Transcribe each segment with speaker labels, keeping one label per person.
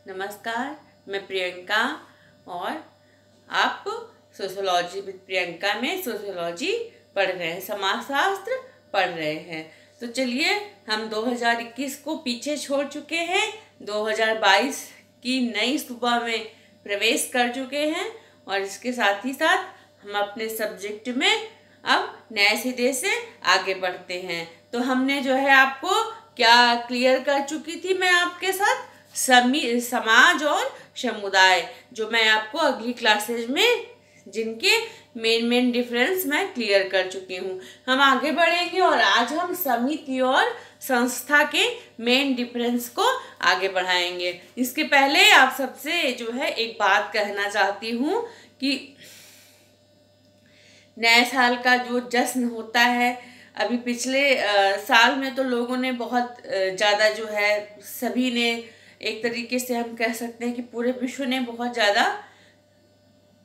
Speaker 1: नमस्कार, मैं प्रियंका और आप सोशियोलॉजी विद प्रियंका में सोशियोलॉजी पढ़ रहे हैं, समाजशास्त्र पढ़ रहे हैं। तो चलिए, हम 2021 को पीछे छोड़ चुके हैं, 2022 की नई सुबह में प्रवेश कर चुके हैं और इसके साथ ही साथ हम अपने सब्जेक्ट में अब नए सिरे से आगे बढ़ते हैं। तो हमने जो है आपको क्या क्लियर कर चुकी थी मैं आपके साथ, समाज और समुदाय, जो मैं आपको अगली क्लासेज में जिनके मेन डिफरेंस मैं क्लियर कर चुकी हूँ। हम आगे बढ़ेंगे और आज हम समिति और संस्था के मेन डिफरेंस को आगे बढ़ाएंगे। इसके पहले आप सबसे जो है एक बात कहना चाहती हूँ कि नए साल का जो जश्न होता है, अभी पिछले साल में तो लोगों ने बहुत ज़्यादा जो है, सभी ने एक तरीके से हम कह सकते हैं कि पूरे विश्व ने बहुत ज़्यादा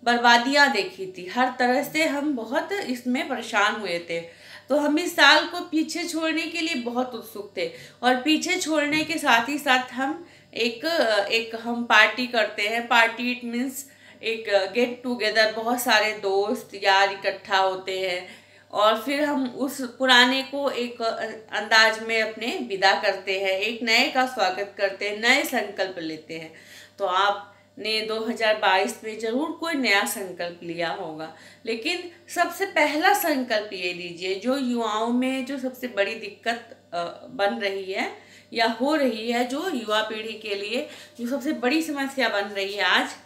Speaker 1: बर्बादियाँ देखी थी। हर तरह से हम बहुत इसमें परेशान हुए थे। तो हम इस साल को पीछे छोड़ने के लिए बहुत उत्सुक थे और पीछे छोड़ने के साथ ही साथ हम एक हम पार्टी करते हैं। पार्टी इट मीन्स एक गेट टुगेदर, बहुत सारे दोस्त यार इकट्ठा होते हैं और फिर हम उस पुराने को एक अंदाज में अपने विदा करते हैं, एक नए का स्वागत करते हैं, नए संकल्प लेते हैं। तो आपने 2022 में ज़रूर कोई नया संकल्प लिया होगा, लेकिन सबसे पहला संकल्प ये लीजिए, जो युवाओं में जो सबसे बड़ी दिक्कत बन रही है या हो रही है, जो युवा पीढ़ी के लिए जो सबसे बड़ी समस्या बन रही है आज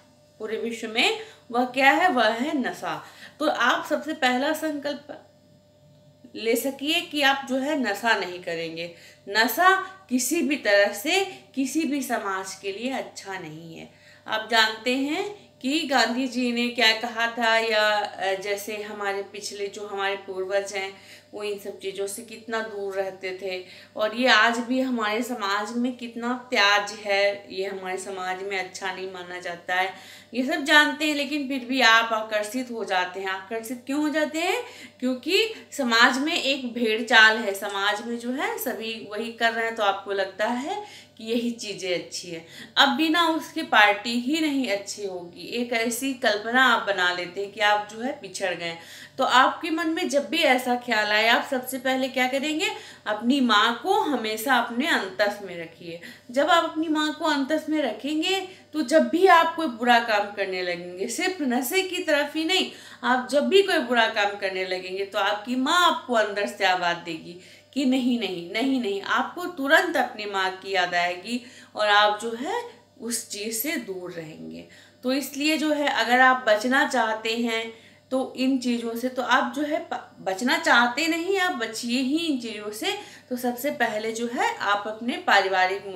Speaker 1: पूरे विश्व में, वह क्या है? वह है नशा। तो आप सबसे पहला संकल्प ले सकिए कि आप जो है नशा नहीं करेंगे। नशा किसी भी तरह से किसी भी समाज के लिए अच्छा नहीं है। आप जानते हैं कि गांधी जी ने क्या कहा था, या जैसे हमारे पिछले जो हमारे पूर्वज हैं वो इन सब चीज़ों से कितना दूर रहते थे और ये आज भी हमारे समाज में कितना त्याज है, ये हमारे समाज में अच्छा नहीं माना जाता है, ये सब जानते हैं। लेकिन फिर भी आप आकर्षित हो जाते हैं। आकर्षित क्यों हो जाते हैं? क्योंकि समाज में एक भेड़ चाल है, समाज में जो है सभी वही कर रहे हैं, तो आपको लगता है कि यही चीज़ें अच्छी है। अब बिना उसके पार्टी ही नहीं अच्छी होगी, एक ऐसी कल्पना आप बना लेते हैं कि आप जो है पिछड़ गए। तो आपके मन में जब भी ऐसा ख्याल आए, आप सबसे पहले क्या करेंगे? अपनी माँ को हमेशा अपने अंतस में रखिए। जब आप अपनी माँ को अंतस में रखेंगे तो जब भी आप कोई बुरा काम करने लगेंगे, सिर्फ नशे की तरफ ही नहीं, आप जब भी कोई बुरा काम करने लगेंगे तो आपकी माँ आपको अंदर से आवाज़ देगी कि नहीं नहीं नहीं नहीं। आपको तुरंत अपनी माँ की याद आएगी और आप जो है उस चीज़ से दूर रहेंगे। तो इसलिए जो है, अगर आप बचना चाहते हैं तो इन चीज़ों से, तो आप जो है बचना चाहते नहीं, आप बचिए ही इन चीज़ों से। तो सबसे पहले जो है आप अपने पारिवारिक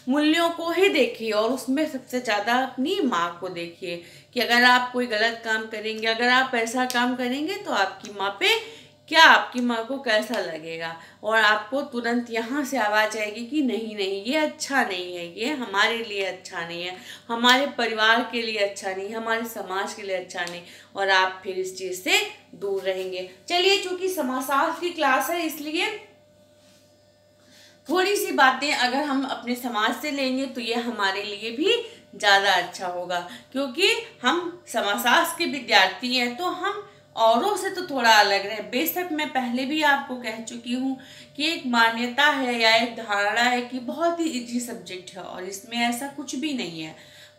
Speaker 1: मूल्यों को ही देखिए और उसमें सबसे ज़्यादा अपनी माँ को देखिए कि अगर आप कोई गलत काम करेंगे, अगर आप ऐसा काम करेंगे तो आपकी माँ पे क्या, आपकी माँ को कैसा लगेगा और आपको तुरंत यहाँ से आवाज़ आएगी कि नहीं नहीं, ये अच्छा नहीं है, ये हमारे लिए अच्छा नहीं है, हमारे परिवार के लिए अच्छा नहीं, हमारे समाज के लिए अच्छा नहीं, और आप फिर इस चीज़ से दूर रहेंगे। चलिए, चूंकि समाजशास्त्र की क्लास है इसलिए थोड़ी सी बातें अगर हम अपने समाज से लेंगे तो ये हमारे लिए भी ज़्यादा अच्छा होगा, क्योंकि हम समाजशास्त्र के विद्यार्थी हैं तो हम औरों से तो थोड़ा अलग रहे। बेशक मैं पहले भी आपको कह चुकी हूँ कि एक मान्यता है या एक धारणा है कि बहुत ही इजी सब्जेक्ट है और इसमें ऐसा कुछ भी नहीं है,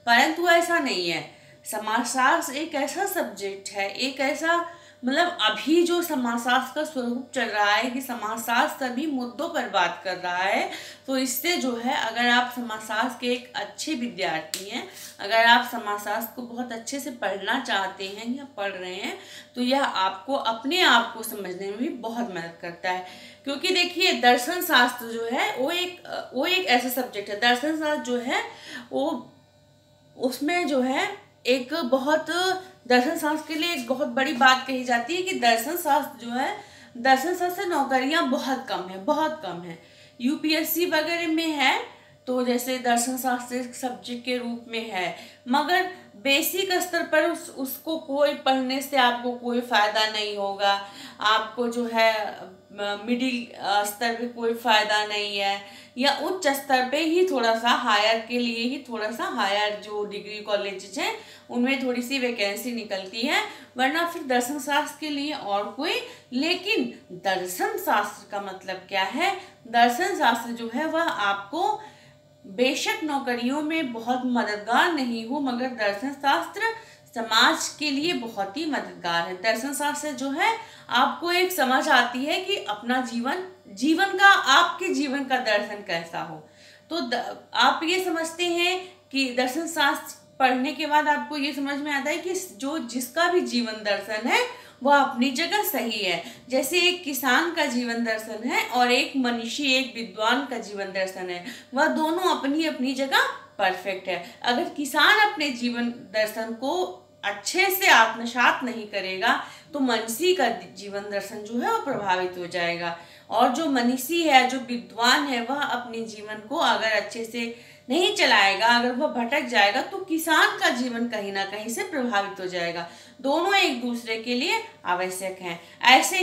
Speaker 1: परंतु ऐसा नहीं है। समाजशास्त्र एक ऐसा सब्जेक्ट है, एक ऐसा मतलब अभी जो समाजशास्त्र का स्वरूप चल रहा है कि समाजशास्त्र सभी मुद्दों पर बात कर रहा है। तो इससे जो है, अगर आप समाजशास्त्र के एक अच्छे विद्यार्थी हैं, अगर आप समाजशास्त्र को बहुत अच्छे से पढ़ना चाहते हैं या पढ़ रहे हैं, तो यह आपको अपने आप को समझने में भी बहुत मदद करता है। क्योंकि देखिए, दर्शन शास्त्र जो है वो एक ऐसा सब्जेक्ट है। दर्शन शास्त्र जो है वो, उसमें जो है एक बहुत, दर्शन शास्त्र के लिए एक बहुत बड़ी बात कही जाती है कि दर्शन शास्त्र जो है, दर्शन शास्त्र से नौकरियां बहुत कम है, बहुत कम है। यूपीएससी वगैरह में है तो जैसे दर्शन शास्त्र सब्जेक्ट के रूप में है, मगर बेसिक स्तर पर उसको कोई पढ़ने से आपको कोई फ़ायदा नहीं होगा। आपको जो है मिडिल स्तर पे कोई फ़ायदा नहीं है, या उच्च स्तर पे ही थोड़ा सा हायर के लिए ही थोड़ा सा हायर जो डिग्री कॉलेजेस हैं उनमें थोड़ी सी वैकेंसी निकलती है, वरना फिर दर्शन शास्त्र के लिए और कोई। लेकिन दर्शन शास्त्र का मतलब क्या है? दर्शन शास्त्र जो है वह आपको बेशक नौकरियों में बहुत मददगार नहीं हो, मगर दर्शन शास्त्र समाज के लिए बहुत ही मददगार है। दर्शन शास्त्र जो है आपको एक समझ आती है कि अपना जीवन का, आपके जीवन का दर्शन कैसा हो। तो आप ये समझते हैं कि दर्शन शास्त्र पढ़ने के बाद आपको ये समझ में आता है कि जो जिसका भी जीवन दर्शन है वह अपनी जगह सही है। जैसे एक किसान का जीवन दर्शन है और एक मनीषी, एक विद्वान का जीवन दर्शन है, वह दोनों अपनी अपनी जगह परफेक्ट है। अगर किसान अपने जीवन दर्शन को अच्छे से आत्मसात नहीं करेगा तो मनीषी का जीवन दर्शन जो है वो प्रभावित हो जाएगा। और जो मनीषी है, जो विद्वान है, वह अपने जीवन को अगर अच्छे से नहीं चलाएगा, अगर वह भटक जाएगा तो किसान का जीवन कहीं ना कहीं से प्रभावित हो जाएगा। दोनों एक दूसरे के लिए आवश्यक हैं। ऐसे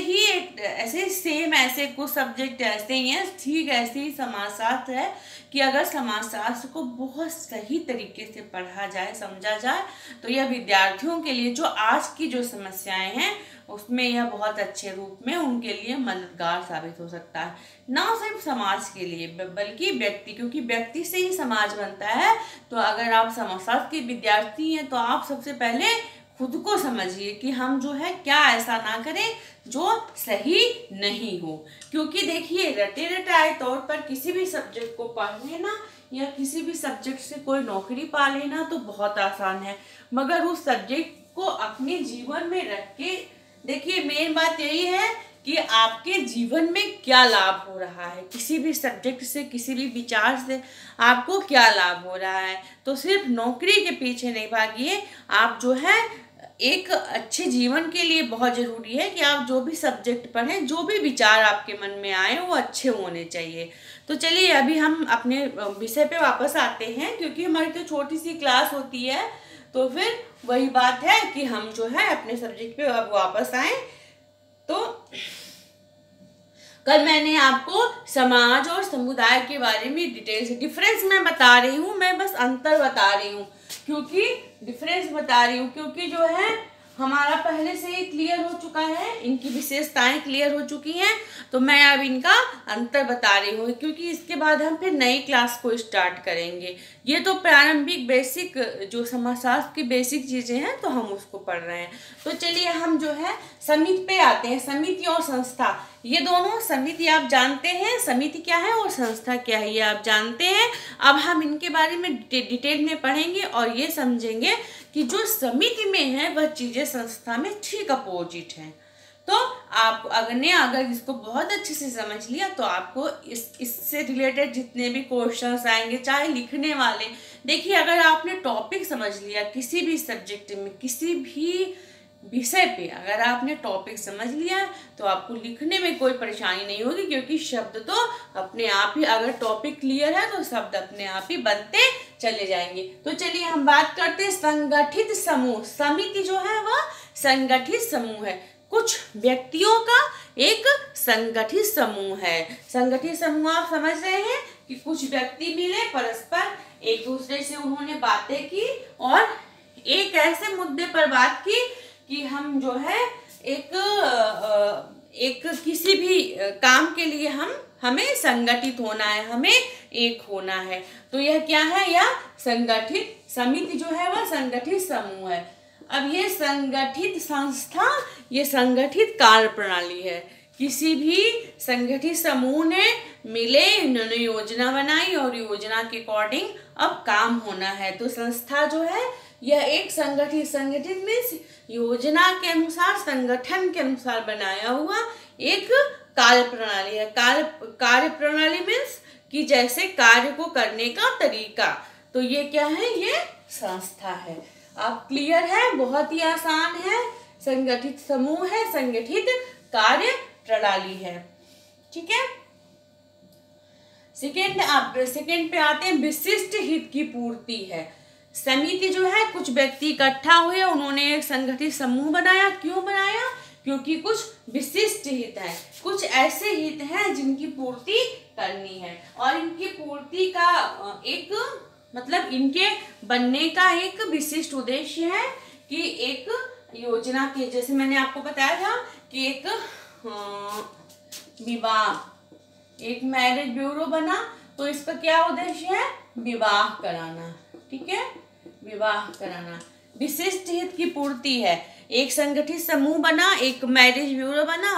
Speaker 1: कुछ सब्जेक्ट ऐसे ही हैं, ठीक ऐसे ही समाजशास्त्र है कि अगर समाजशास्त्र को बहुत सही तरीके से पढ़ा जाए, समझा जाए, तो यह विद्यार्थियों के लिए जो आज की जो समस्याएं हैं उसमें यह बहुत अच्छे रूप में उनके लिए मददगार साबित हो सकता है। ना सिर्फ समाज के लिए बल्कि व्यक्ति, क्योंकि व्यक्ति से ही समाज बनता है। तो अगर आप समाजशास्त्र के विद्यार्थी हैं तो आप सबसे पहले खुद को समझिए कि हम जो है क्या ऐसा ना करें जो सही नहीं हो। क्योंकि देखिए, रटे रटाए तौर पर किसी भी सब्जेक्ट को पढ़ लेना या किसी भी सब्जेक्ट से कोई नौकरी पा लेना तो बहुत आसान है, मगर उस सब्जेक्ट को अपने जीवन में रख के देखिए, मेन बात यही है कि आपके जीवन में क्या लाभ हो रहा है, किसी भी सब्जेक्ट से, किसी भी विचार से आपको क्या लाभ हो रहा है। तो सिर्फ नौकरी के पीछे नहीं भागिए। आप जो है एक अच्छे जीवन के लिए बहुत ज़रूरी है कि आप जो भी सब्जेक्ट पढ़ें, जो भी विचार आपके मन में आए वो अच्छे होने चाहिए। तो चलिए अभी हम अपने विषय पे वापस आते हैं, क्योंकि हमारी तो छोटी सी क्लास होती है, तो फिर वही बात है कि हम जो है अपने सब्जेक्ट पे अब वापस आए। तो कल मैंने आपको समाज और समुदाय के बारे में डिटेल से, डिफरेंस मैं बता रही हूँ, मैं बस अंतर बता रही हूँ, क्योंकि डिफरेंस बता रही हूँ क्योंकि जो है हमारा पहले से ही क्लियर हो चुका है, इनकी विशेषताएं क्लियर हो चुकी हैं। तो मैं अब इनका अंतर बता रही हूँ, क्योंकि इसके बाद हम फिर नई क्लास को स्टार्ट करेंगे। ये तो प्रारंभिक बेसिक जो समाजशास्त्र की बेसिक चीज़ें हैं तो हम उसको पढ़ रहे हैं। तो चलिए हम जो है समिति पे आते हैं। समिति और संस्था, ये दोनों, समिति आप जानते हैं समिति क्या है और संस्था क्या है, ये आप जानते हैं। अब हम इनके बारे में डिटेल में पढ़ेंगे और ये समझेंगे कि जो समिति में है वह चीज़ें संस्था में ठीक अपोजिट हैं। तो आप अगर इसको बहुत अच्छे से समझ लिया तो आपको इससे रिलेटेड जितने भी क्वेश्चंस आएंगे, चाहे लिखने वाले, देखिए अगर आपने टॉपिक समझ लिया किसी भी सब्जेक्ट में, किसी भी विषय पे अगर आपने टॉपिक समझ लिया तो आपको लिखने में कोई परेशानी नहीं होगी, क्योंकि शब्द तो अपने आप ही, अगर टॉपिक क्लियर है तो शब्द अपने आप ही बनते चले जाएंगे। तो चलिए हम बात करते हैं संगठित समूह। समिति जो है वह संगठित समूह है, कुछ व्यक्तियों का एक संगठित समूह है। संगठित समूह आप समझ रहे हैं कि कुछ व्यक्ति मिले, परस्पर एक दूसरे से उन्होंने बातें की और एक ऐसे मुद्दे पर बात की कि हम जो है एक किसी भी काम के लिए हमें संगठित होना है, हमें एक होना है। तो यह क्या है? यह संगठित समिति जो है वह संगठित समूह है। अब ये संगठित संस्था, ये संगठित कार्य प्रणाली है। किसी भी संगठित समूह ने मिले, इन्होंने योजना बनाई और योजना के अकॉर्डिंग अब काम होना है। तो संस्था जो है यह एक संगठित मीन्स योजना के अनुसार, संगठन के अनुसार बनाया हुआ एक कार्य प्रणाली है। कार्य प्रणाली मीन्स कि जैसे कार्य को करने का तरीका। तो ये क्या है? ये संस्था है। आप क्लियर है? बहुत ही आसान है। संगठित समूह है, संगठित कार्य प्रणाली है। ठीक है। सेकेंड पे आते हैं, विशिष्ट हित की पूर्ति है। समिति जो है कुछ व्यक्ति इकट्ठा हुए, उन्होंने एक संगठित समूह बनाया। क्यों बनाया? क्योंकि कुछ विशिष्ट हित है, कुछ ऐसे हित हैं जिनकी पूर्ति करनी है, और इनकी पूर्ति का एक मतलब इनके बनने का एक विशिष्ट उद्देश्य है कि एक योजना के, जैसे मैंने आपको बताया था कि एक विवाह, एक मैरिज ब्यूरो बना, तो इसका क्या उद्देश्य है? विवाह कराना। ठीक है, विवाह कराना, विशिष्ट हित की पूर्ति है। एक संगठित समूह बना, एक मैरिज ब्यूरो बना,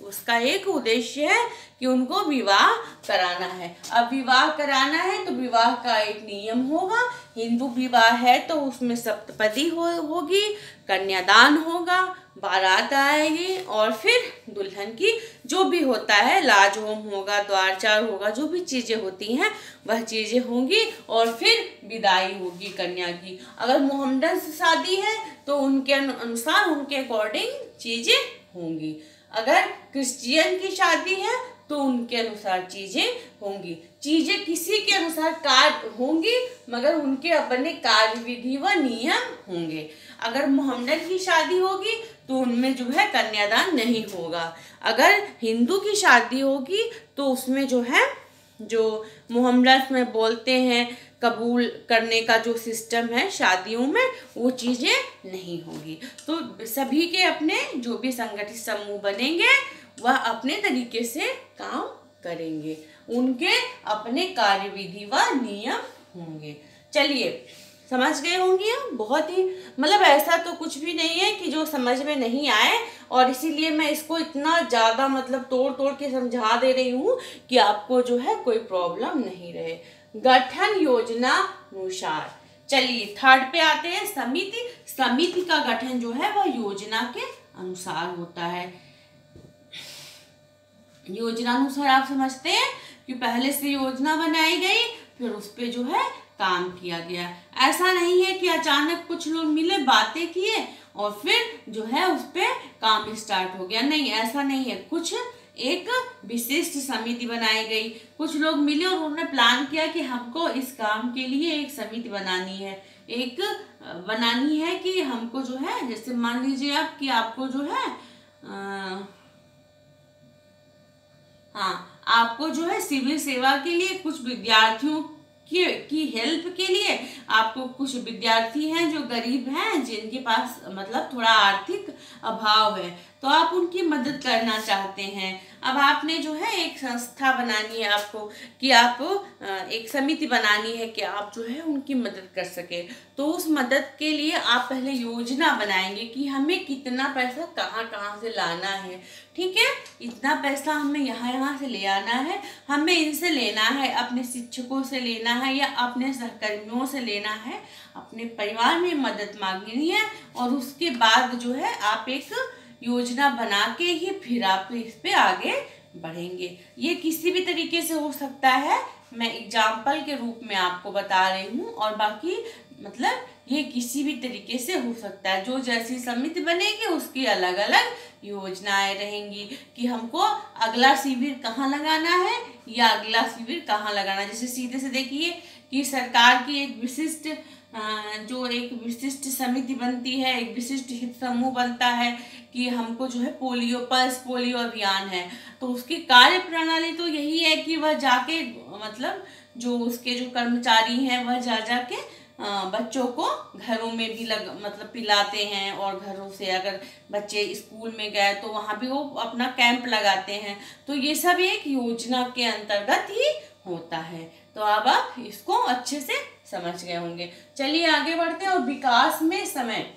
Speaker 1: उसका एक उद्देश्य है कि उनको विवाह कराना है। अब विवाह कराना है तो विवाह का एक नियम होगा। हिंदू विवाह है तो उसमें सप्तपदी होगी, कन्यादान होगा, बारात आएगी, और फिर दुल्हन की जो भी होता है, लाज होम होगा, द्वारचार होगा, जो भी चीज़ें होती हैं वह चीज़ें होंगी, और फिर विदाई होगी कन्या की। अगर मोहम्मदन से शादी है तो उनके अनुसार, उनके अकॉर्डिंग चीज़ें होंगी। अगर क्रिश्चियन की शादी है तो उनके अनुसार चीज़ें होंगी। चीज़ें किसी के अनुसार कार्य होंगी, मगर उनके अपने कार्य विधि व नियम होंगे। अगर मोहम्मदन की शादी होगी तो उनमें जो है कन्यादान नहीं होगा। अगर हिंदू की शादी होगी तो उसमें जो है, जो मोहम्मदन में बोलते हैं कबूल करने का जो सिस्टम है शादियों में, वो चीज़ें नहीं होगी। तो सभी के अपने जो भी संगठित समूह बनेंगे वह अपने तरीके से काम करेंगे, उनके अपने कार्यविधि व नियम होंगे। चलिए, समझ गए होंगे हम। बहुत ही मतलब ऐसा तो कुछ भी नहीं है कि जो समझ में नहीं आए, और इसीलिए मैं इसको इतना ज़्यादा मतलब तोड़ तोड़ के समझा दे रही हूँ कि आपको जो है कोई प्रॉब्लम नहीं रहे। गठन योजना अनुसार। चलिए थर्ड पे आते हैं, समिति। समिति का गठन जो है वह योजना के अनुसार होता है। योजना अनुसार आप समझते हैं कि पहले से योजना बनाई गई, फिर उस पे जो है काम किया गया। ऐसा नहीं है कि अचानक कुछ लोग मिले, बातें किए और फिर जो है उस पे काम स्टार्ट हो गया। नहीं, ऐसा नहीं है। कुछ एक विशिष्ट समिति बनाई गई, कुछ लोग मिले और उन्होंने प्लान किया कि हमको इस काम के लिए एक समिति बनानी है, एक बनानी है कि हमको जो है, जैसे मान लीजिए आप कि आपको जो है आपको जो है सिविल सेवा के लिए कुछ विद्यार्थियों की हेल्प के लिए, आपको कुछ विद्यार्थी हैं जो गरीब हैं, जिनके पास मतलब थोड़ा आर्थिक अभाव है, तो आप उनकी मदद करना चाहते हैं। अब आपने जो है एक संस्था बनानी है आपको, कि आप एक समिति बनानी है कि आप जो है उनकी मदद कर सके। तो उस मदद के लिए आप पहले योजना बनाएंगे कि हमें कितना पैसा कहाँ कहाँ से लाना है। ठीक है, इतना पैसा हमें यहाँ से ले आना है, हमें इनसे लेना है, अपने शिक्षकों से लेना है या अपने सहकर्मियों से लेना है, अपने परिवार में मदद मांगनी है, और उसके बाद जो है आप एक योजना बना के ही फिर आप इस पे आगे बढ़ेंगे। ये किसी भी तरीके से हो सकता है, मैं एग्जाम्पल के रूप में आपको बता रही हूँ, और बाकी मतलब ये किसी भी तरीके से हो सकता है। जो जैसी समिति बनेगी उसकी अलग अलग योजनाएं रहेंगी कि हमको अगला शिविर कहाँ लगाना है या अगला शिविर कहाँ लगाना है। जैसे सीधे से देखिए कि सरकार की एक विशिष्ट समिति बनती है, एक विशिष्ट हित समूह बनता है कि हमको जो है पल्स पोलियो अभियान है, तो उसकी कार्य प्रणाली तो यही है कि वह जाके मतलब जो उसके जो कर्मचारी हैं वह जाके बच्चों को घरों में भी मतलब पिलाते हैं, और घरों से अगर बच्चे स्कूल में गए तो वहाँ भी वो अपना कैंप लगाते हैं। तो ये सब एक योजना के अंतर्गत ही होता है। तो अब आप इसको अच्छे से समझ गए होंगे। चलिए आगे बढ़ते हैं। और विकास में समय,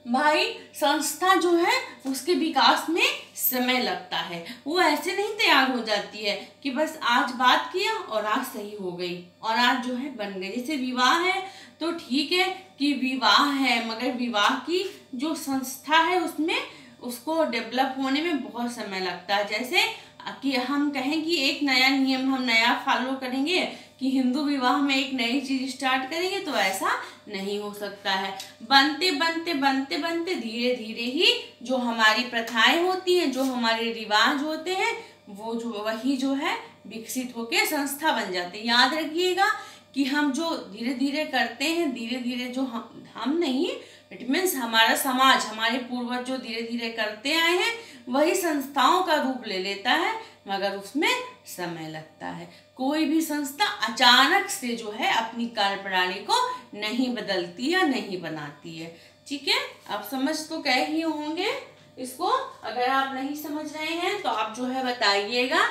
Speaker 1: भाई संस्था जो है उसके विकास में समय लगता है। वो ऐसे नहीं तैयार हो जाती है कि बस आज बात किया और आज सही हो गई और आज जो है बन गई। जैसे विवाह है तो ठीक है कि विवाह है, मगर विवाह की जो संस्था है उसमें उसको डेवलप होने में बहुत समय लगता है। जैसे कि हम कहें कि एक नया नियम हम नया फॉलो करेंगे कि हिंदू विवाह में एक नई चीज स्टार्ट करेंगे, तो ऐसा नहीं हो सकता है। बनते बनते बनते बनते धीरे धीरे ही जो हमारी प्रथाएं होती हैं, जो हमारे रिवाज होते हैं, वो जो वही जो है विकसित होकर संस्था बन जाते हैं। याद रखिएगा कि हम जो धीरे धीरे करते हैं, धीरे धीरे जो हम नहीं, इट मीन्स हमारा समाज, हमारे पूर्वज जो धीरे धीरे करते आए हैं वही संस्थाओं का रूप ले लेता है, मगर उसमें समय लगता है। कोई भी संस्था अचानक से जो है अपनी कार्यप्रणाली को नहीं बदलती या नहीं बनाती है। ठीक है, आप समझ तो गए ही होंगे इसको। अगर आप नहीं समझ रहे हैं तो आप जो है बताइएगा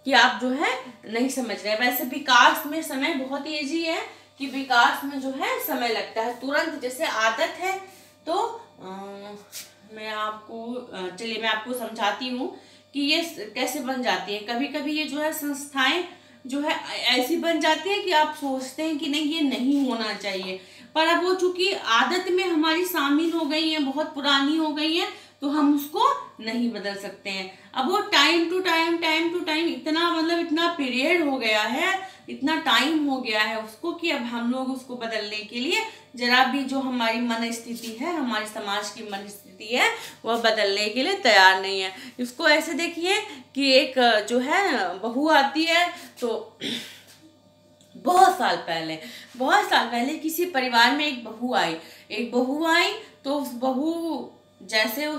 Speaker 1: कि आप जो है नहीं समझ रहे हैं। वैसे विकास में समय बहुत ईजी है कि विकास में जो है समय लगता है तुरंत, जैसे आदत है तो मैं आपको समझाती हूँ कि ये कैसे बन जाती है। कभी कभी ये जो है संस्थाएं जो है ऐसी बन जाती है कि आप सोचते हैं कि नहीं ये नहीं होना चाहिए, पर अब वो चूंकि आदत में हमारी शामिल हो गई है, बहुत पुरानी हो गई है, तो हम उसको नहीं बदल सकते हैं। अब वो टाइम टू टाइम इतना पीरियड हो गया है, इतना टाइम हो गया है उसको कि अब हम लोग उसको बदलने के लिए जरा भी जो हमारी मन स्थिति है, हमारे समाज की मन स्थिति है, वह बदलने के लिए तैयार नहीं है। इसको ऐसे देखिए कि एक जो है बहू आती है, तो बहुत साल पहले किसी परिवार में एक बहू आई तो उस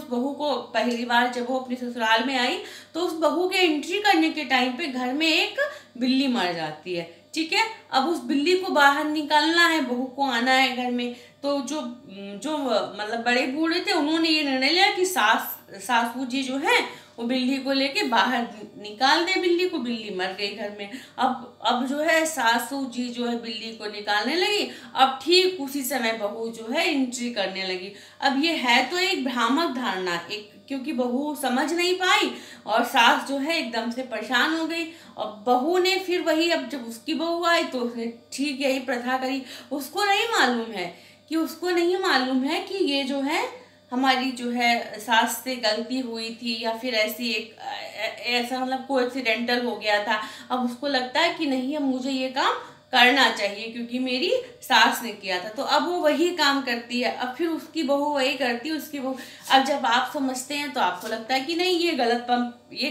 Speaker 1: बहू को पहली बार जब वो अपने ससुराल में आई तो उस बहू के एंट्री करने के टाइम पे घर में एक बिल्ली मर जाती है। ठीक है, अब उस बिल्ली को बाहर निकालना है, बहू को आना है घर में, तो जो मतलब बड़े बूढ़े थे उन्होंने ये निर्णय लिया कि सासू जी जो है वो बिल्ली को लेके बाहर निकाल दे बिल्ली को। बिल्ली मर गई घर में। अब जो है सासू जी जो है बिल्ली को निकालने लगी। अब ठीक उसी समय बहू जो है एंट्री करने लगी। अब ये है तो एक भ्रामक धारणा, क्योंकि बहू समझ नहीं पाई और सास जो है एकदम से परेशान हो गई। और बहू ने फिर वही, अब जब उसकी बहू आई तो उसने ठीक यही प्रथा करी। उसको नहीं मालूम है कि ये जो है हमारी जो है सास से गलती हुई थी, या फिर ऐसा मतलब कोइंसिडेंटल हो गया था। अब उसको लगता है कि नहीं, अब मुझे ये काम करना चाहिए क्योंकि मेरी सास ने किया था, तो अब वो वही काम करती है। अब फिर उसकी बहू वही करती है, उसकी बहू। अब जब आप समझते हैं तो आपको लगता है कि नहीं, ये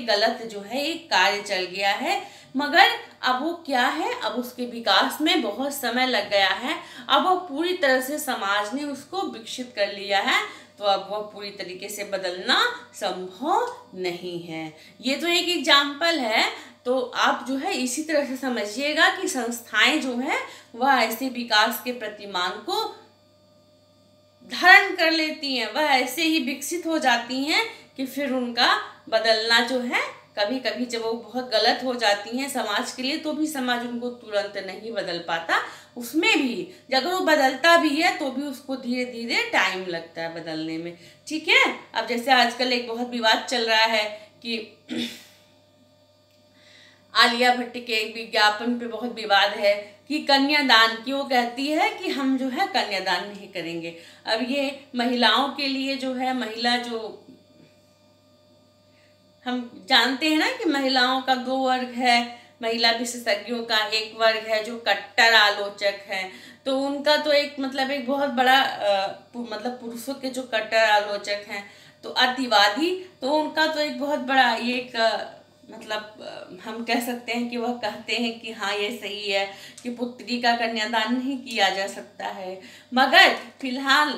Speaker 1: गलत जो है एक कार्य चल गया है, मगर अब वो क्या है, अब उसके विकास में बहुत समय लग गया है। अब वो पूरी तरह से समाज ने उसको विकसित कर लिया है, तो अब वह पूरी तरीके से बदलना संभव नहीं है। ये तो एक एग्जाम्पल है। तो आप जो है इसी तरह से समझिएगा कि संस्थाएं जो है वह ऐसे विकास के प्रतिमान को धारण कर लेती हैं, वह ऐसे ही विकसित हो जाती हैं कि फिर उनका बदलना जो है, कभी कभी जब वो बहुत गलत हो जाती हैं समाज के लिए, तो भी समाज उनको तुरंत नहीं बदल पाता। उसमें भी अगर वो बदलता भी है तो भी उसको धीरे धीरे टाइम लगता है बदलने में। ठीक है, अब जैसे आजकल एक बहुत विवाद चल रहा है कि आलिया भट्ट के एक विज्ञापन पे बहुत विवाद है कि कन्यादान की, वो कहती है कि हम जो है कन्यादान नहीं करेंगे। अब ये महिलाओं के लिए जो है, महिला जो हम जानते हैं ना कि महिलाओं का दो वर्ग है, महिला विशेषज्ञों का एक वर्ग है जो कट्टर आलोचक हैं, तो उनका तो एक बहुत बड़ा मतलब पुरुषों के जो कट्टर आलोचक हैं तो अतिवादी, तो उनका तो एक बहुत बड़ा एक हम कह सकते हैं कि वह कहते हैं कि हाँ ये सही है कि पुत्री का कन्यादान नहीं किया जा सकता है। मगर फिलहाल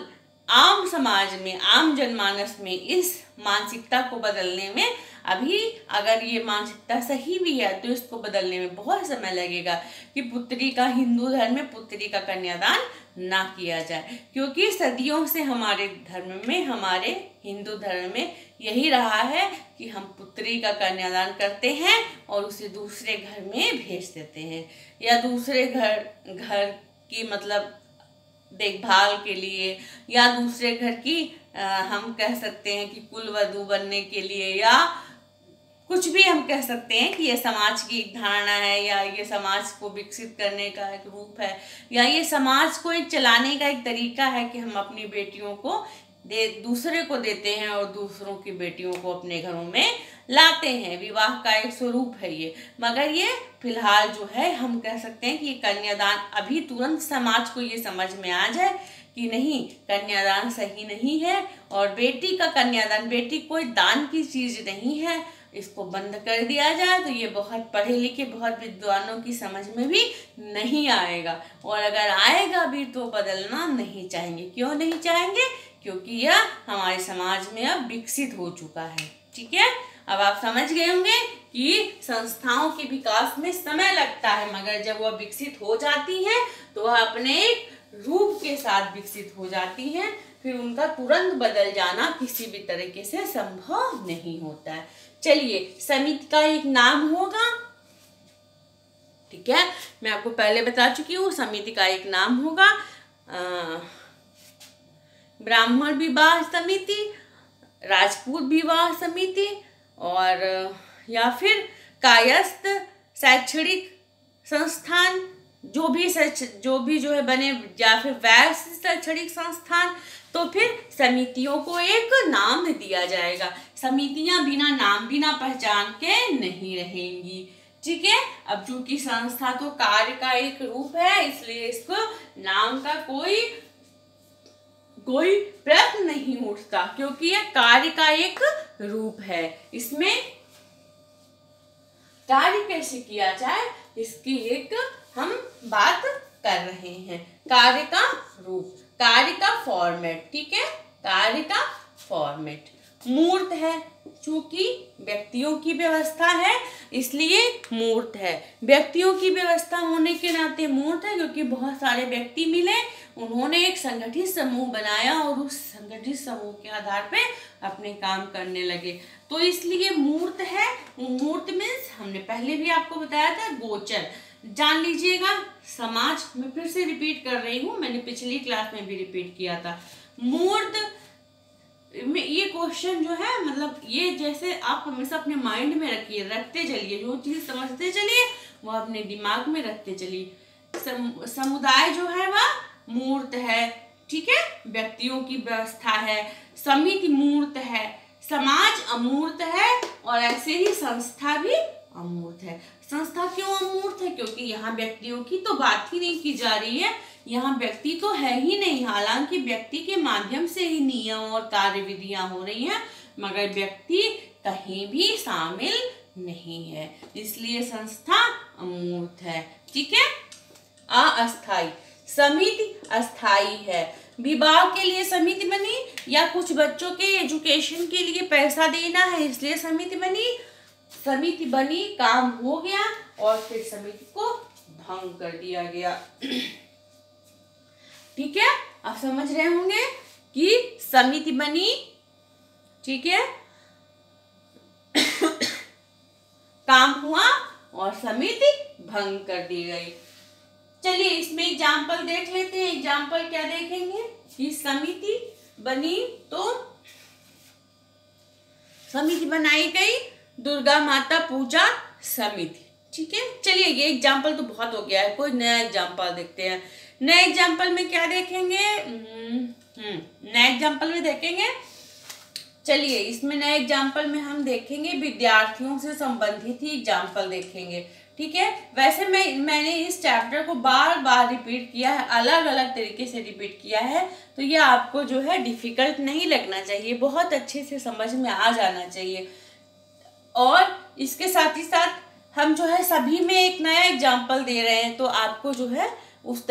Speaker 1: आम समाज में, आम जनमानस में इस मानसिकता को बदलने में, अभी अगर ये मानसिकता सही भी है तो इसको बदलने में बहुत समय लगेगा कि पुत्री का, हिंदू धर्म में पुत्री का कन्यादान ना किया जाए, क्योंकि सदियों से हमारे धर्म में, हमारे हिंदू धर्म में यही रहा है कि हम पुत्री का कन्यादान करते हैं और उसे दूसरे घर में भेज देते हैं, या दूसरे घर की देखभाल के लिए, या दूसरे घर की हम कह सकते हैं कि कुलवधू बनने के लिए, या कुछ भी हम कह सकते हैं कि ये समाज की एक धारणा है, या ये समाज को विकसित करने का एक रूप है, या ये समाज को एक चलाने का एक तरीका है कि हम अपनी बेटियों को दूसरे को देते हैं और दूसरों की बेटियों को अपने घरों में लाते हैं। विवाह का एक स्वरूप है ये। मगर ये फिलहाल जो है हम कह सकते हैं कि ये कन्यादान, अभी तुरंत समाज को ये समझ में आ जाए कि नहीं, कन्यादान सही नहीं है, और बेटी का कन्यादान, बेटी कोई दान की चीज नहीं है, इसको बंद कर दिया जाए तो ये बहुत पढ़े लिखे बहुत विद्वानों की समझ में भी नहीं आएगा, और अगर आएगा भी तो बदलना नहीं चाहेंगे। क्यों नहीं चाहेंगे? क्योंकि यह हमारे समाज में अब विकसित हो चुका है। ठीक है, अब आप समझ गए होंगे कि संस्थाओं के विकास में समय लगता है, मगर जब वह विकसित हो जाती हैं तो वह अपने एक रूप के साथ विकसित हो जाती हैं, फिर उनका तुरंत बदल जाना किसी भी तरीके से संभव नहीं होता है। चलिए, समिति का एक नाम होगा। ठीक है, मैं आपको पहले बता चुकी हूँ, समिति का एक नाम होगा ब्राह्मण विवाह समिति, राजपूत विवाह समिति, और या फिर कायस्थ शैक्षणिक संस्थान, जो भी जो है बने, या फिर वैश्य शैक्षणिक संस्थान। तो फिर समितियों को एक नाम दिया जाएगा। समितियां बिना नाम बिना पहचान के नहीं रहेंगी। ठीक है, अब चूंकि संस्था तो कार्य का एक रूप है, इसलिए इसको नाम का कोई प्रश्न नहीं उठता, क्योंकि यह कार्य का एक रूप है। इसमें कार्य कैसे किया जाए इसकी एक हम बात कर रहे हैं। कार्य का रूप, कार्य का फॉर्मेट। ठीक है, कार्य का फॉर्मेट मूर्त है, चूंकि व्यक्तियों की व्यवस्था है इसलिए मूर्त है। व्यक्तियों की व्यवस्था होने के नाते मूर्त है, क्योंकि बहुत सारे व्यक्ति मिले, उन्होंने एक संगठित समूह बनाया और उस संगठित समूह के आधार पे अपने काम करने लगे, तो इसलिए मूर्त है। मूर्त मीन्स हमने पहले भी आपको बताया था गोचर, जान लीजिएगा। समाज में फिर से रिपीट कर रही हूँ, मैंने पिछली क्लास में भी रिपीट किया था। मूर्त में ये क्वेश्चन जो है, मतलब ये जैसे आप हमेशा अपने माइंड में रखते चलिए, जो चीज समझते चलिए वो अपने दिमाग में रखते चलिए। समुदाय जो है वह मूर्त है। ठीक है, व्यक्तियों की व्यवस्था है। समिति मूर्त है, समाज अमूर्त है, और ऐसे ही संस्था भी अमूर्त है। संस्था क्यों अमूर्त है? क्योंकि यहाँ व्यक्तियों की तो बात ही नहीं की जा रही है, यहाँ व्यक्ति तो है ही नहीं। हालांकि व्यक्ति के माध्यम से ही नियम और कार्यविधियां हो रही हैं, मगर व्यक्ति कहीं भी शामिल नहीं है, इसलिए संस्था अमूर्त है। ठीक है, अस्थाई। समिति अस्थाई है। विवाह के लिए समिति बनी, या कुछ बच्चों के एजुकेशन के लिए पैसा देना है इसलिए समिति बनी। समिति बनी, काम हो गया, और फिर समिति को भंग कर दिया गया। ठीक है, आप समझ रहे होंगे कि समिति बनी, ठीक है, काम हुआ और समिति भंग कर दी गई। चलिए इसमें एग्जाम्पल देख लेते हैं। एग्जाम्पल क्या देखेंगे कि समिति बनी, तो समिति बनाई गई दुर्गा माता पूजा समिति। ठीक है, चलिए ये एग्जाम्पल तो बहुत हो गया है, कोई नया एग्जाम्पल देखते हैं। नए एग्जाम्पल में क्या देखेंगे? नए एग्जाम्पल में देखेंगे, चलिए इसमें नए एग्जाम्पल में हम देखेंगे विद्यार्थियों से संबंधित ही एग्जाम्पल देखेंगे। ठीक है, वैसे मैंने इस चैप्टर को बार बार रिपीट किया है, अलग अलग तरीके से रिपीट किया है, तो ये आपको जो है डिफिकल्ट नहीं लगना चाहिए, बहुत अच्छे से समझ में आ जाना चाहिए। और इसके साथ ही साथ हम जो है सभी में एक नया एग्जाम्पल दे रहे हैं, तो आपको जो है उस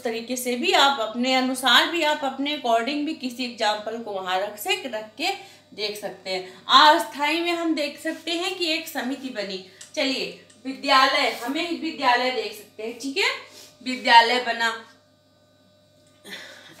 Speaker 1: तरीके से भी आप अपने अनुसार भी आप अपने अकॉर्डिंग भी किसी एग्जाम्पल को वहाँ रख के देख सकते हैं। अस्थाई में हम देख सकते हैं कि एक समिति बनी। चलिए विद्यालय, हमें विद्यालय देख सकते हैं। ठीक है, विद्यालय बना,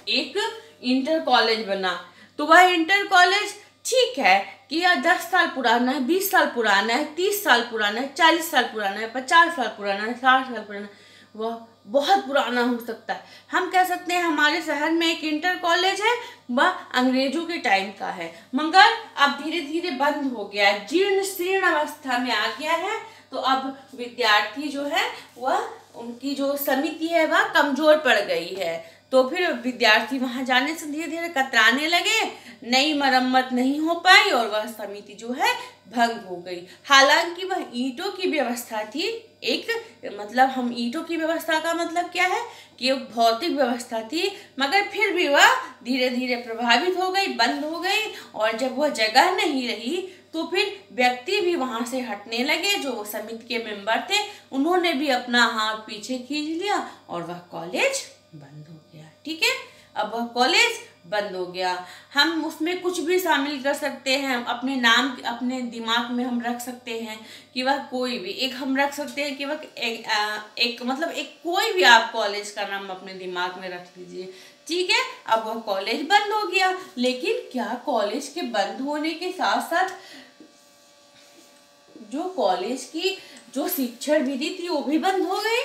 Speaker 1: एक इंटर कॉलेज बना, तो वह इंटर कॉलेज ठीक है कि यह 10 साल पुराना है, 20 साल पुराना है, 30 साल पुराना है, 40 साल पुराना है, 50 साल पुराना है, 60 साल पुराना है, वह बहुत पुराना हो सकता है। हम कह सकते हैं हमारे शहर में एक इंटर कॉलेज है, वह अंग्रेजों के टाइम का है, मगर अब धीरे धीरे बंद हो गया है, जीर्ण शीर्ण अवस्था में आ गया है। तो अब विद्यार्थी जो है वह, उनकी जो समिति है वह कमजोर पड़ गई है, तो फिर विद्यार्थी वहां जाने से धीरे धीरे कतराने लगे, नई मरम्मत नहीं हो पाई और वह समिति जो है भंग हो गई। हालांकि वह ईंटों की व्यवस्था थी, एक मतलब हम ईंटों की व्यवस्था का मतलब क्या है कि भौतिक व्यवस्था थी, मगर फिर भी वह धीरे धीरे प्रभावित हो गई, बंद हो गई, और जब वह जगह नहीं रही तो फिर व्यक्ति भी वहां से हटने लगे, जो समिति के मेंबर थे उन्होंने भी अपना हाथ पीछे खींच लिया और वह कॉलेज बंद हो गया। ठीक है, अब वह कॉलेज बंद हो गया। हम उसमें कुछ भी शामिल कर सकते हैं, अपने नाम अपने दिमाग में हम रख सकते हैं कि वह कोई भी एक हम रख सकते हैं कि वह एक मतलब एक कोई भी आप कॉलेज का नाम अपने दिमाग में रख लीजिए। ठीक है, अब वह कॉलेज बंद हो गया, लेकिन क्या कॉलेज के बंद होने के साथ साथ जो कॉलेज की जो शिक्षण विधि थी वो भी बंद हो गई?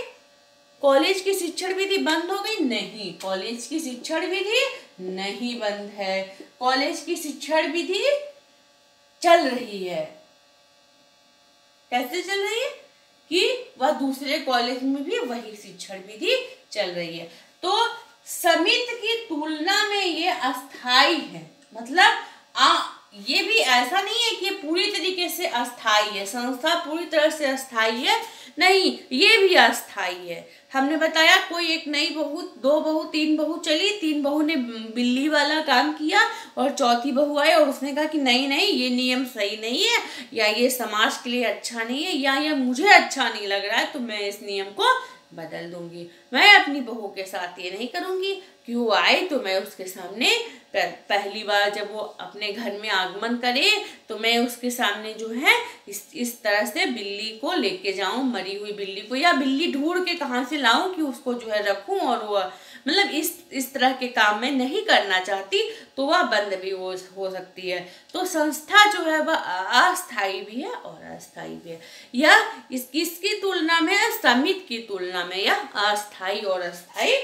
Speaker 1: कॉलेज की शिक्षण विधि बंद हो गई? नहीं, कॉलेज की शिक्षण विधि नहीं बंद है, कॉलेज की शिक्षण विधि चल रही है। कैसे चल रही है? कि वह दूसरे कॉलेज में भी वही शिक्षण विधि चल रही है। तो समिति की तुलना में ये अस्थाई है, मतलब ये भी ऐसा नहीं है कि पूरी तरीके से अस्थाई है, संस्था पूरी तरह से अस्थाई है, नहीं, ये भी अस्थाई है। हमने बताया कोई एक नई बहू, दो बहू, तीन बहू चली, तीन बहू ने बिल्ली वाला काम किया और चौथी बहू आई और उसने कहा कि नहीं नहीं ये नियम सही नहीं है, या ये समाज के लिए अच्छा नहीं है, या ये मुझे अच्छा नहीं लग रहा है, तो मैं इस नियम को बदल दूंगी। मैं अपनी बहू के साथ ये नहीं करूंगी कि वो आए तो मैं उसके सामने पहली बार जब वो अपने घर में आगमन करे तो मैं उसके सामने जो है इस तरह से बिल्ली को लेके जाऊं, मरी हुई बिल्ली को, या बिल्ली ढूंढ के कहाँ से लाऊं कि उसको जो है रखूं, और वो मतलब इस तरह के काम मैं नहीं करना चाहती, तो वह बंद भी हो सकती है। तो संस्था जो है वह अस्थायी भी है और अस्थायी भी है। यह किसकी तुलना में है? समिति की तुलना में यह अस्थायी और अस्थायी,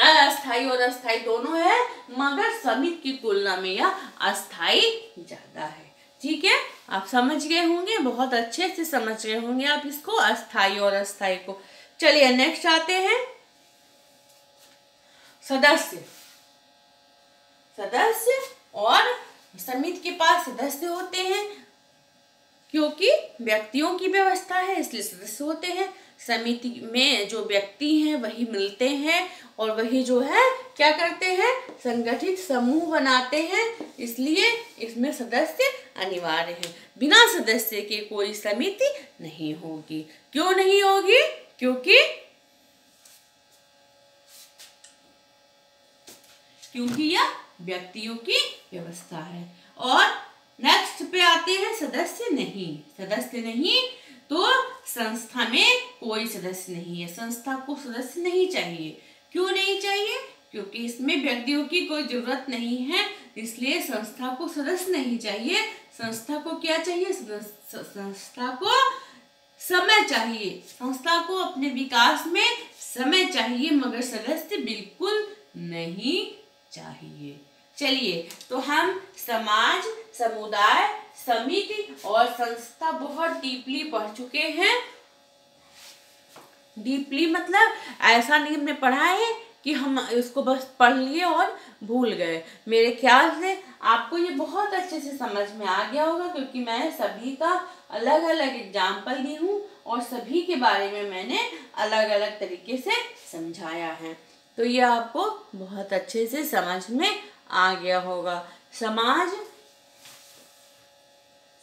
Speaker 1: अस्थायी और अस्थायी दोनों है, मगर समिति की तुलना में यह अस्थायी ज्यादा है। ठीक है, आप समझ गए होंगे, बहुत अच्छे से समझ गए होंगे आप इसको, अस्थायी और अस्थायी को। चलिए नेक्स्ट आते हैं, सदस्य। सदस्य और समिति के पास सदस्य होते हैं, क्योंकि व्यक्तियों की व्यवस्था है इसलिए सदस्य होते हैं। समिति में जो व्यक्ति हैं वही मिलते हैं और वही जो है क्या करते हैं, संगठित समूह बनाते हैं, इसलिए इसमें सदस्य अनिवार्य है। बिना सदस्य के कोई समिति नहीं होगी। क्यों नहीं होगी? क्योंकि यह व्यक्तियों की व्यवस्था है। और नेक्स्ट पे आते हैं सदस्य नहीं। सदस्य नहीं तो संस्था में कोई सदस्य नहीं है, संस्था को सदस्य नहीं चाहिए। क्यों नहीं चाहिए? क्योंकि इसमें व्यक्तियों की कोई जरूरत नहीं है, इसलिए संस्था को सदस्य नहीं चाहिए। संस्था को क्या चाहिए? संस्था को समय चाहिए, संस्था को अपने विकास में समय चाहिए, मगर सदस्य बिल्कुल नहीं चाहिए। चलिए, तो हम समाज, समुदाय, समिति और संस्था बहुत डीपली पढ़ चुके हैं। डीपली मतलब ऐसा नहीं हमने पढ़ा है कि हम इसको बस पढ़ लिए और भूल गए। मेरे ख्याल से आपको ये बहुत अच्छे से समझ में आ गया होगा, क्योंकि मैं सभी का अलग अलग एग्जाम्पल दी हूँ और सभी के बारे में मैंने अलग अलग तरीके से समझाया है। तो ये आपको बहुत अच्छे से समझ में आ गया होगा। समाज,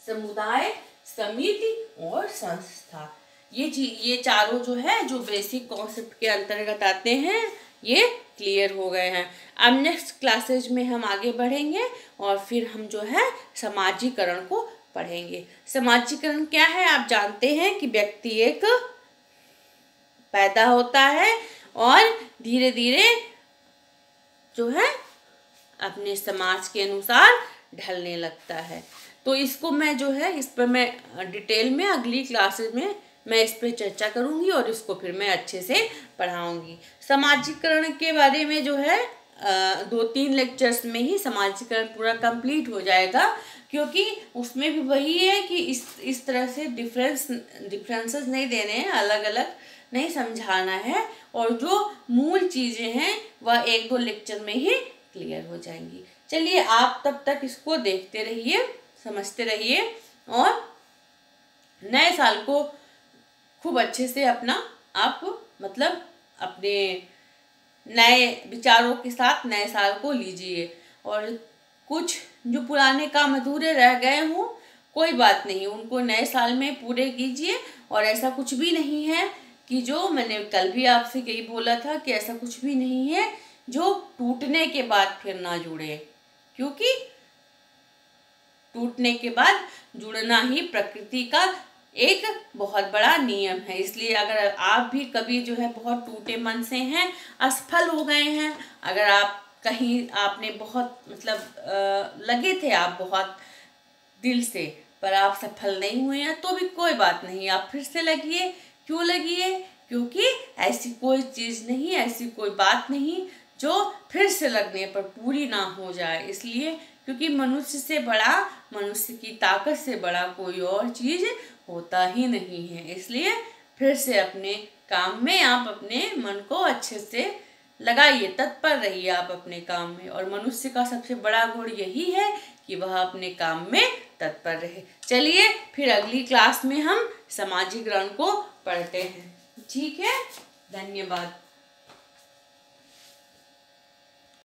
Speaker 1: समुदाय, समिति और संस्था, ये चारों जो है जो बेसिक कॉन्सेप्ट के अंतर्गत आते हैं, ये क्लियर हो गए हैं। अब नेक्स्ट क्लासेज में हम आगे बढ़ेंगे और फिर हम जो है समाजीकरण को पढ़ेंगे। समाजीकरण क्या है? आप जानते हैं कि व्यक्ति एक पैदा होता है और धीरे धीरे जो है अपने समाज के अनुसार ढलने लगता है। तो इसको मैं जो है इस पर मैं डिटेल में अगली क्लासेस में मैं इस पर चर्चा करूंगी और इसको फिर मैं अच्छे से पढ़ाऊंगी। समाजीकरण के बारे में जो है 2-3 लेक्चर्स में ही समाजीकरण पूरा कंप्लीट हो जाएगा, क्योंकि उसमें भी वही है कि इस तरह से डिफरेंसेस नहीं देने हैं, अलग अलग नहीं समझाना है, और जो मूल चीज़ें हैं वह 1-2 लेक्चर में ही क्लियर हो जाएंगी। चलिए, आप तब तक इसको देखते रहिए, समझते रहिए और नए साल को खूब अच्छे से अपना आप मतलब अपने नए विचारों के साथ नए साल को लीजिए और कुछ जो पुराने काम अधूरे रह गए हों, कोई बात नहीं, उनको नए साल में पूरे कीजिए। और ऐसा कुछ भी नहीं है कि जो मैंने कल भी आपसे यही बोला था कि ऐसा कुछ भी नहीं है जो टूटने के बाद फिर ना जुड़े, क्योंकि टूटने के बाद जुड़ना ही प्रकृति का एक बहुत बड़ा नियम है। इसलिए अगर आप भी कभी जो है बहुत टूटे मन से हैं, असफल हो गए हैं, अगर आप कहीं आपने बहुत मतलब लगे थे आप बहुत दिल से, पर आप सफल नहीं हुए हैं, तो भी कोई बात नहीं, आप फिर से लगिए। क्यों लगिए? क्योंकि ऐसी कोई चीज़ नहीं, ऐसी कोई बात नहीं जो फिर से लगने पर पूरी ना हो जाए। इसलिए क्योंकि मनुष्य से बड़ा, मनुष्य की ताकत से बड़ा कोई और चीज़ होता ही नहीं है। इसलिए फिर से अपने काम में आप अपने मन को अच्छे से लगाइए, तत्पर रहिए आप अपने काम में। और मनुष्य का सबसे बड़ा गुण यही है कि वह अपने काम में तत्पर रहे। चलिए फिर अगली क्लास में हम सामाजिक रण को पढ़ते हैं। ठीक है, धन्यवाद।